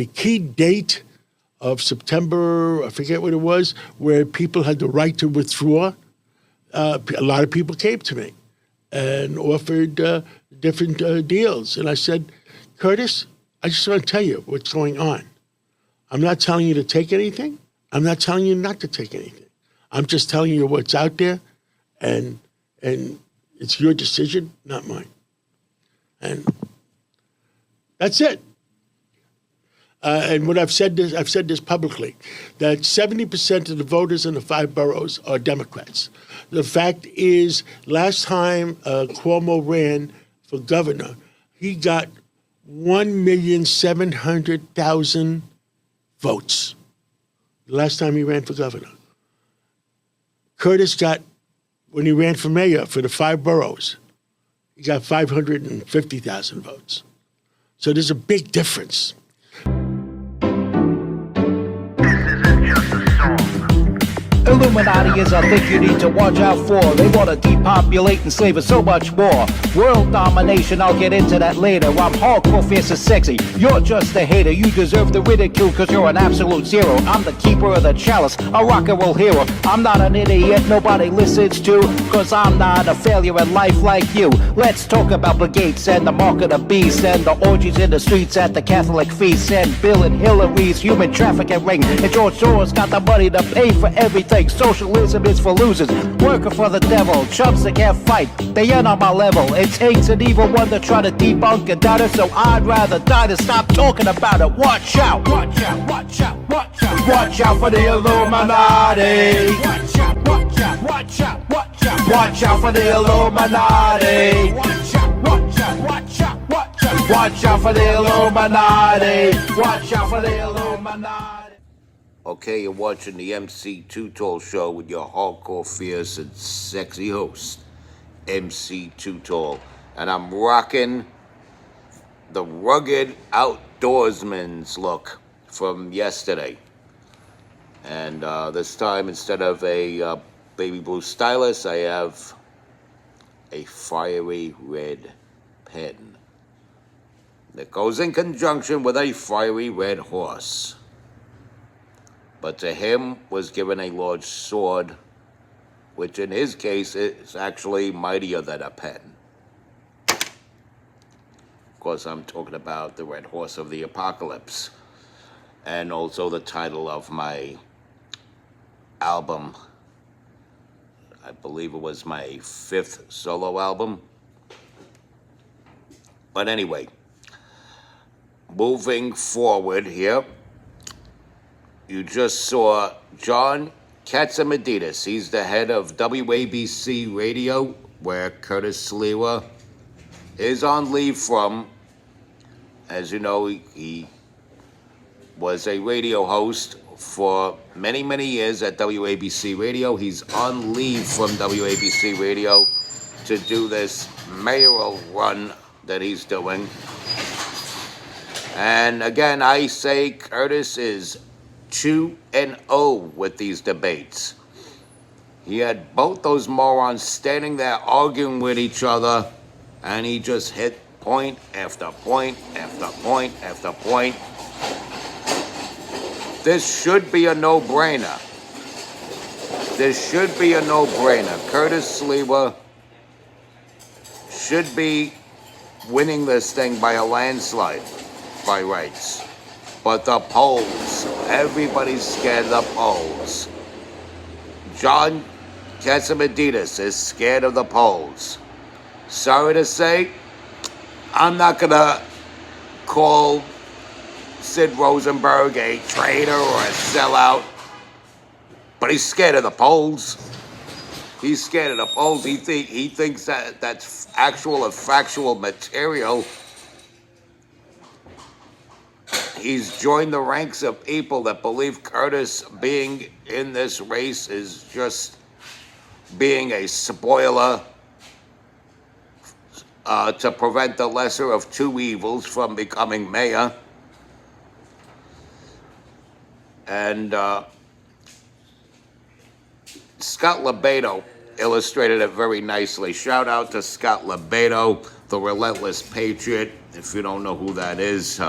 The key date of September, I forget what it was, where people had the right to withdraw, a lot of people came to me and offered different deals. And I said, Curtis, I just want to tell you what's going on. I'm not telling you to take anything. I'm not telling you not to take anything. I'm just telling you what's out there, and it's your decision, not mine. And that's it. And what I've said this publicly, that 70% of the voters in the 5 boroughs are Democrats. The fact is, last time Cuomo ran for governor, he got 1,700,000 votes. The last time he ran for governor. Curtis got, when he ran for mayor for the 5 boroughs, he got 550,000 votes. So there's a big difference. Illuminati is a thing you need to watch out for. They want to depopulate and slave us so much more. World domination, I'll get into that later. I'm hardcore, fierce and sexy. You're just a hater. You deserve the ridicule because you're an absolute zero. I'm the keeper of the chalice, a rock and roll hero. I'm not an idiot nobody listens to, because I'm not a failure in life like you. Let's talk about Bill Gates and the mark of the beast and the orgies in the streets at the Catholic feasts and Bill and Hillary's human trafficking ring. And George Soros got the money to pay for everything. Socialism is for losers, working for the devil, chumps that can't fight, they ain't on my level. It takes an evil one to try to debunk a doubter, so I'd rather die than stop talking about it. Watch out, watch out, watch out, watch out. Watch out for the Illuminati. Watch out, watch out, watch out, watch out. Watch out for the Illuminati. Watch out, watch out, watch out, watch out. Watch out for the Illuminati. Watch out for the Illuminati. Okay, you're watching the MC Too Tall Show with your hardcore, fierce, and sexy host, MC Too Tall. And I'm rocking the rugged outdoorsman's look from yesterday. And this time, instead of a baby blue stylus, I have a fiery red pen that goes in conjunction with a fiery red horse. But to him was given a large sword, which in his case is actually mightier than a pen. Of course, I'm talking about the Red Horse of the Apocalypse, and also the title of my album. I believe it was my 5th solo album. But anyway, moving forward here, you just saw John Katsimadidis. He's the head of WABC Radio, where Curtis Sliwa is on leave from. As you know, he was a radio host for many, many years at WABC Radio. He's on leave from WABC Radio to do this mayoral run that he's doing. And again, I say Curtis is 2-0 with these debates. He had both those morons standing there arguing with each other, and he just hit point after point after point after point. This should be a no-brainer. This should be a no-brainer. Curtis Sliwa should be winning this thing by a landslide, by rights. But the polls, everybody's scared of the polls. John Katsimadidis is scared of the polls. Sorry to say, I'm not going to call Sid Rosenberg a traitor or a sellout, but he's scared of the polls. He's scared of the polls. He thinks that that's actual or factual material. He's joined the ranks of people that believe Curtis being in this race is just being a spoiler to prevent the lesser of two evils from becoming mayor. And Scott Lebedo illustrated it very nicely. Shout out to Scott Lebedo, the relentless patriot. If you don't know who that is,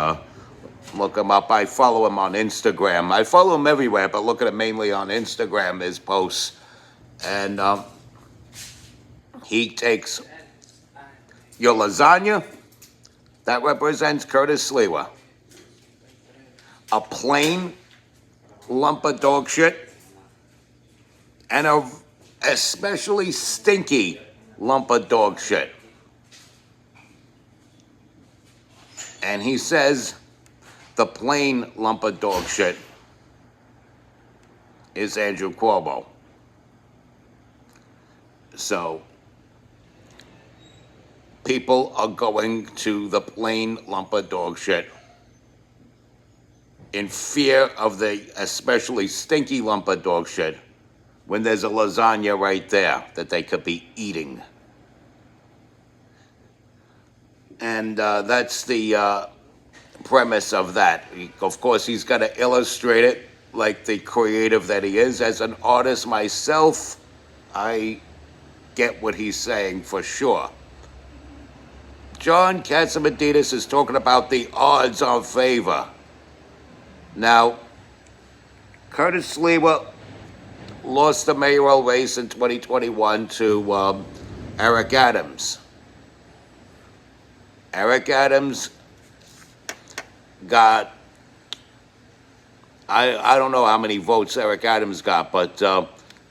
Look him up. I follow him on Instagram. I follow him everywhere, but look at him mainly on Instagram, his posts. And he takes your lasagna, that represents Curtis Lewa. A plain lump of dog shit, and a especially stinky lump of dog shit. And he says the plain lump of dog shit is Andrew Cuomo. So people are going to the plain lump of dog shit in fear of the especially stinky lump of dog shit when there's a lasagna right there that they could be eating. And that's the premise of that. Of course, he's got to illustrate it like the creative that he is. As an artist myself, I get what he's saying for sure. John Catsimatidis is talking about the odds on favor. Now, Curtis Lewa lost the mayoral race in 2021 to Eric Adams. Eric Adams got, I don't know how many votes Eric Adams got, but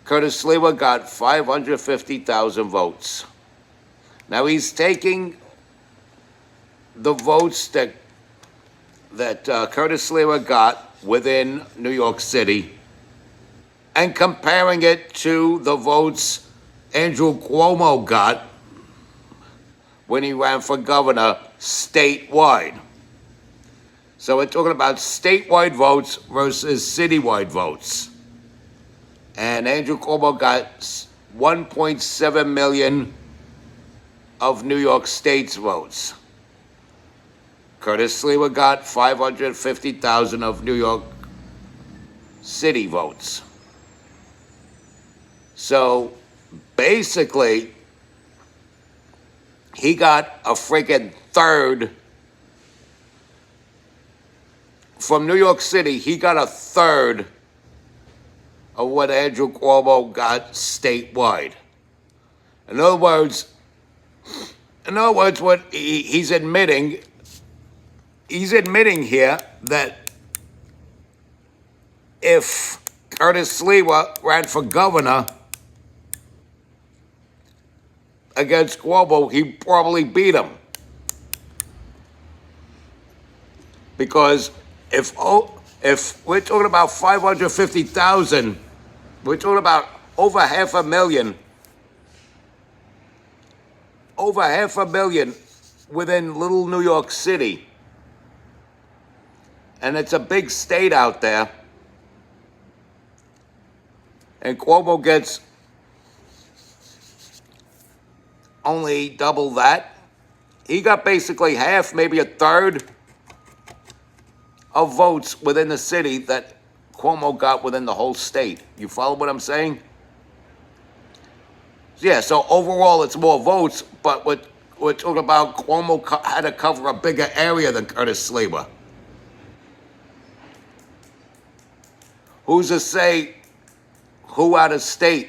Curtis Lewa got 550,000 votes. Now he's taking the votes that Curtis Lewa got within New York City and comparing it to the votes Andrew Cuomo got when he ran for governor statewide. So we're talking about statewide votes versus citywide votes. And Andrew Cuomo got 1.7 million of New York State's votes. Curtis Lewa got 550,000 of New York City votes. So basically, he got a freaking third. From New York City, he got a third of what Andrew Cuomo got statewide. In other words, what he's admitting here that if Curtis Lewa ran for governor against Cuomo, he'd probably beat him. Because if we're talking about 550,000, we're talking about over 500,000 within little New York City. And it's a big state out there. And Cuomo gets only double that. He got basically half, maybe a third of votes within the city that Cuomo got within the whole state. You follow what I'm saying? Yeah, so overall it's more votes, but we're talking about Cuomo had to cover a bigger area than Curtis Lewa. Who's to say who out of state?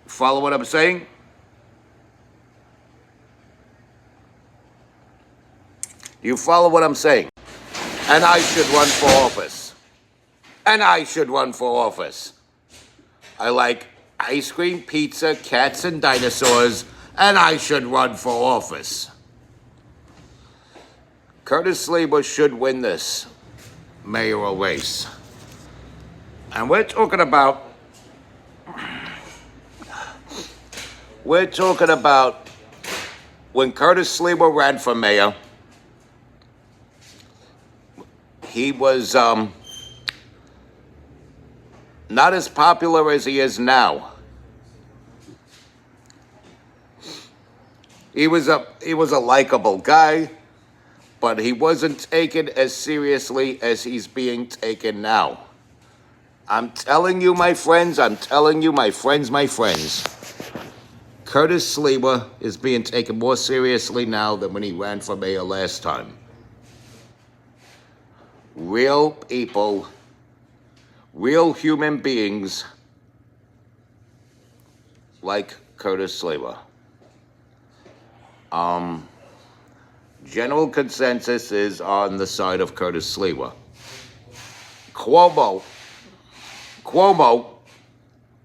Follow what I'm saying? You follow what I'm saying? And I should run for office. I like ice cream, pizza, cats, and dinosaurs, and I should run for office. Curtis Lewa should win this mayoral race. And we're talking about when Curtis Lewa ran for mayor, he was not as popular as he is now. He was a likable guy, but he wasn't taken as seriously as he's being taken now. I'm telling you, my friends, my friends. Curtis Lewa is being taken more seriously now than when he ran for mayor last time. real people, real human beings like Curtis Sliwa. General consensus is on the side of Curtis Sliwa. Cuomo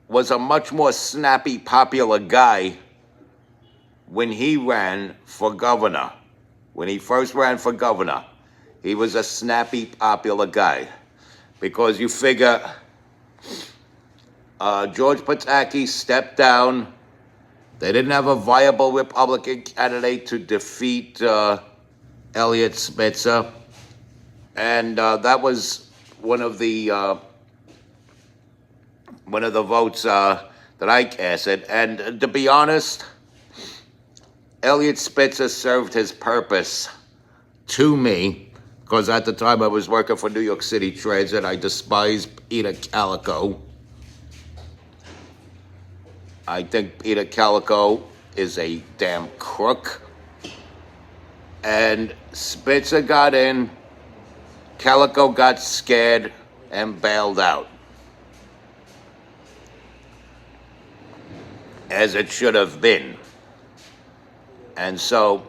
was a much more snappy, popular guy when he ran for governor. When he first ran for governor, he was a snappy, popular guy. Because you figure George Pataki stepped down. They didn't have a viable Republican candidate to defeat Elliot Spitzer. And that was one of the votes that I casted. And to be honest, Elliot Spitzer served his purpose to me, because at the time I was working for New York City Transit. I despised Peter Calico. I think Peter Calico is a damn crook. And Spitzer got in, Calico got scared and bailed out. As it should have been. And so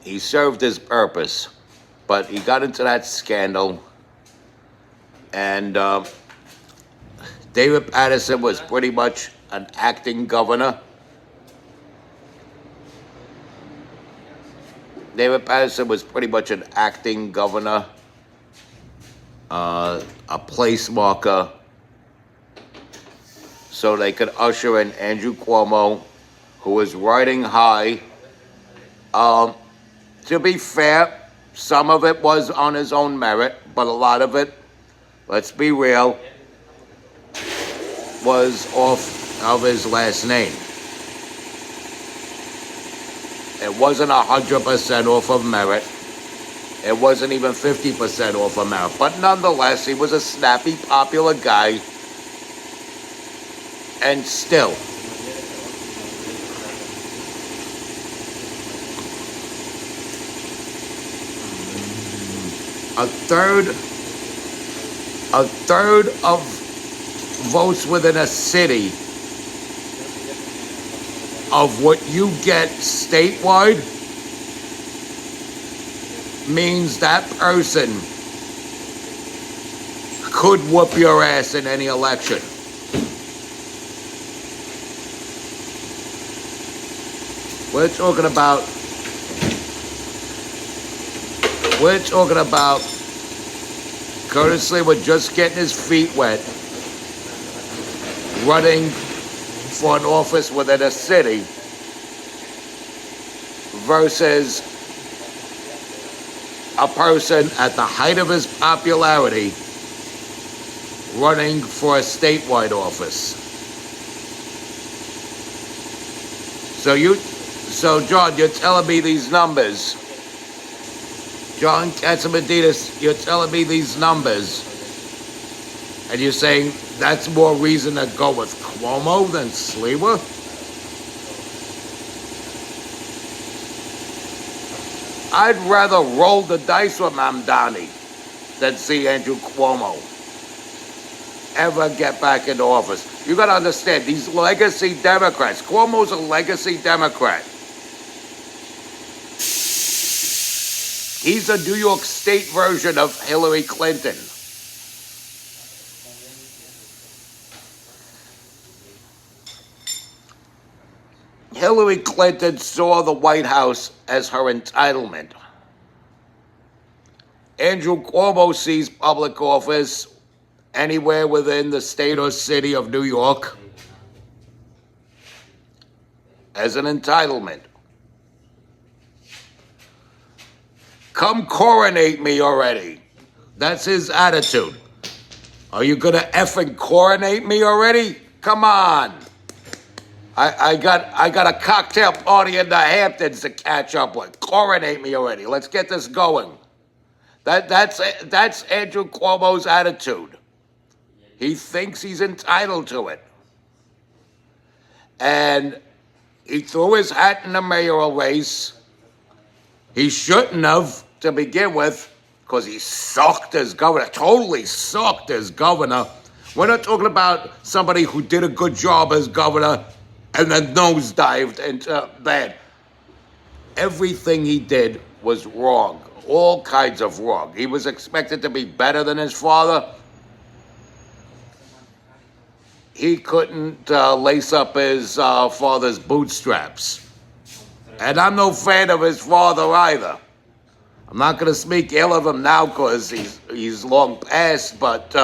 he served his purpose, but he got into that scandal, and David Paterson was pretty much an acting governor. David Paterson was pretty much an acting governor, a place marker, so they could usher in Andrew Cuomo, who was riding high. To be fair, some of it was on his own merit, but a lot of it, let's be real, was off of his last name. It wasn't 100% off of merit. It wasn't even 50% off of merit. But nonetheless, he was a snappy, popular guy. And still, a third of votes within a city of what you get statewide means that person could whoop your ass in any election. We're talking about Curtis Sliwa just getting his feet wet, running for an office within a city, versus a person at the height of his popularity running for a statewide office. So John, you're telling me these numbers. John Katsimadidis, you're telling me these numbers, and you're saying that's more reason to go with Cuomo than Sliwa? I'd rather roll the dice with Mamdani than see Andrew Cuomo ever get back into office. You got to understand, these legacy Democrats, Cuomo's a legacy Democrat. He's a New York State version of Hillary Clinton. Hillary Clinton saw the White House as her entitlement. Andrew Cuomo sees public office anywhere within the state or city of New York as an entitlement. Come coronate me already. That's his attitude. Are you gonna effing coronate me already? Come on. I got a cocktail party in the Hamptons to catch up with. Coronate me already. Let's get this going. That's Andrew Cuomo's attitude. He thinks he's entitled to it. And he threw his hat in the mayoral race. He shouldn't have to begin with, because he sucked as governor, totally sucked as governor. We're not talking about somebody who did a good job as governor and then nosedived into bad. Everything he did was wrong, all kinds of wrong. He was expected to be better than his father. He couldn't lace up his father's bootstraps. And I'm no fan of his father either. I'm not going to speak ill of him now because he's long past, but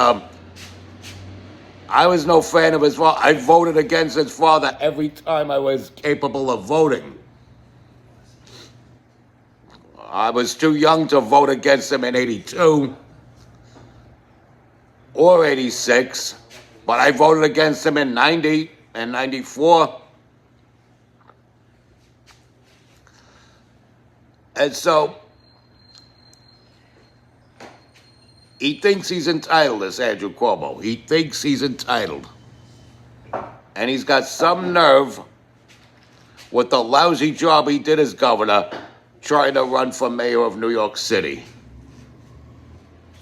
I was no fan of his father. I voted against his father every time I was capable of voting. I was too young to vote against him in 82 or 86, but I voted against him in 90 and 94. And so he thinks he's entitled, this Andrew Cuomo. He thinks he's entitled. And he's got some nerve with the lousy job he did as governor trying to run for mayor of New York City.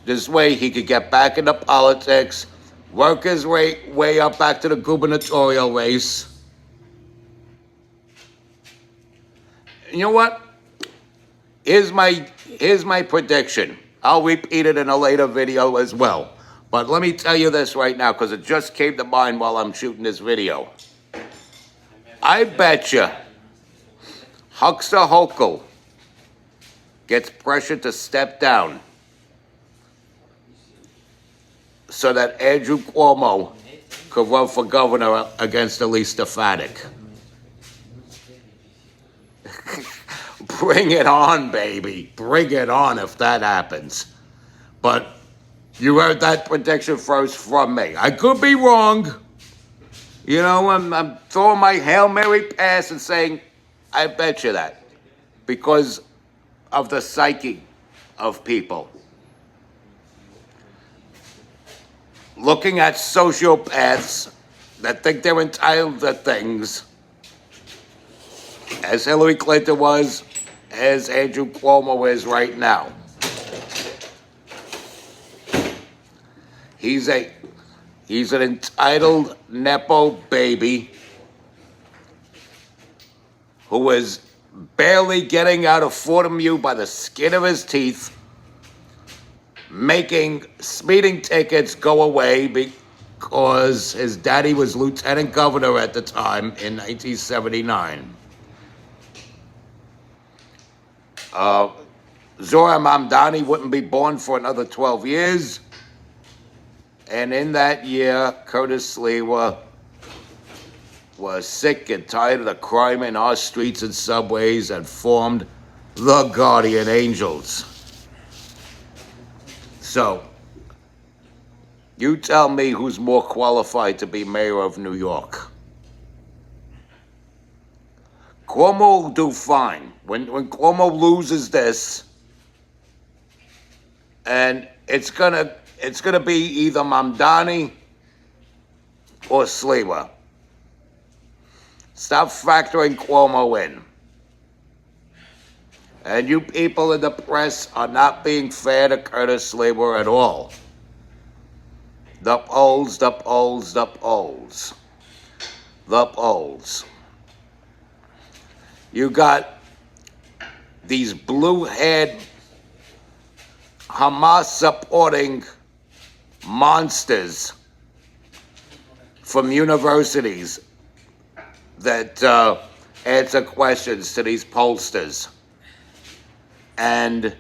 This way he could get back into politics, work his way up back to the gubernatorial race. You know what? Here's my prediction. I'll repeat it in a later video as well. But let me tell you this right now, because it just came to mind while I'm shooting this video. I bet you Huckster Hochul gets pressured to step down so that Andrew Cuomo could run for governor against Elise Stefanik. Bring it on, baby. Bring it on if that happens. But you heard that prediction first from me. I could be wrong. You know, I'm throwing my Hail Mary pass and saying, I bet you that. Because of the psyche of people. Looking at sociopaths that think they're entitled to things, as Hillary Clinton was, as Andrew Cuomo is right now. He's an entitled Nepo baby who is barely getting out of Fordham U by the skin of his teeth, making speeding tickets go away because his daddy was lieutenant governor at the time in 1979. Zohar Mamdani wouldn't be born for another 12 years. And in that year, Curtis Sliwa was sick and tired of the crime in our streets and subways and formed the Guardian Angels. So, you tell me who's more qualified to be mayor of New York. Cuomo will do fine. When Cuomo loses this, and it's gonna be either Mamdani or Sliwa. Stop factoring Cuomo in. And you people in the press are not being fair to Curtis Sliwa at all. The polls, the polls, the polls. The polls. You got these blue-haired Hamas-supporting monsters from universities that answer questions to these pollsters. And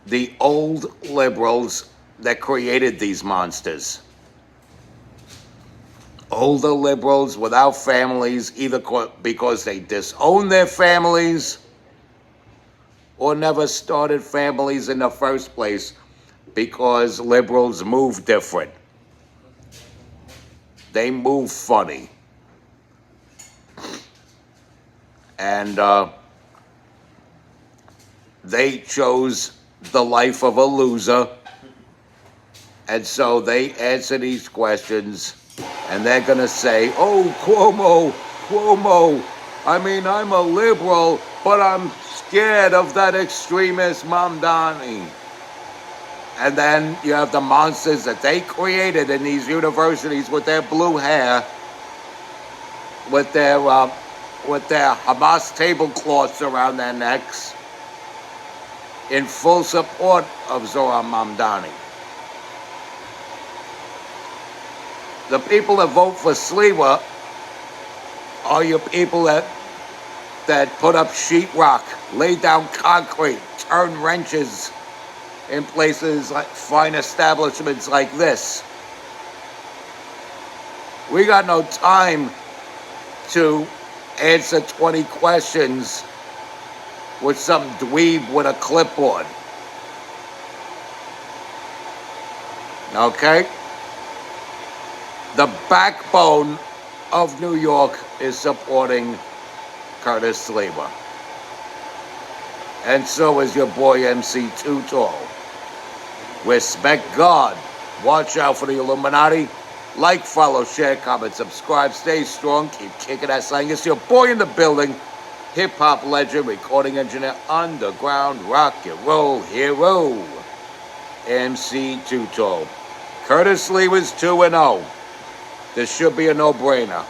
the old liberals that created these monsters. Older liberals without families, either because they disown their families or never started families in the first place because liberals move different. They move funny. And they chose the life of a loser. And so they answer these questions. And they're going to say, oh, Cuomo, I mean, I'm a liberal, but I'm scared of that extremist Mamdani. And then you have the monsters that they created in these universities with their blue hair, with their Hamas tablecloths around their necks, in full support of Zohar Mamdani. The people that vote for Sliwa are your people that put up sheetrock, lay down concrete, turn wrenches in places like fine establishments like this. We got no time to answer 20 questions with some dweeb with a clipboard. Okay? The backbone of New York is supporting Curtis Sliwa. And so is your boy MC Too Tall. Respect God. Watch out for the Illuminati. Like, follow, share, comment, subscribe. Stay strong. Keep kicking that slang. It's your boy in the building. Hip-hop legend, recording engineer, underground rock and roll hero. MC Too Tall. Curtis Sliwa's 2-0. This should be a no-brainer.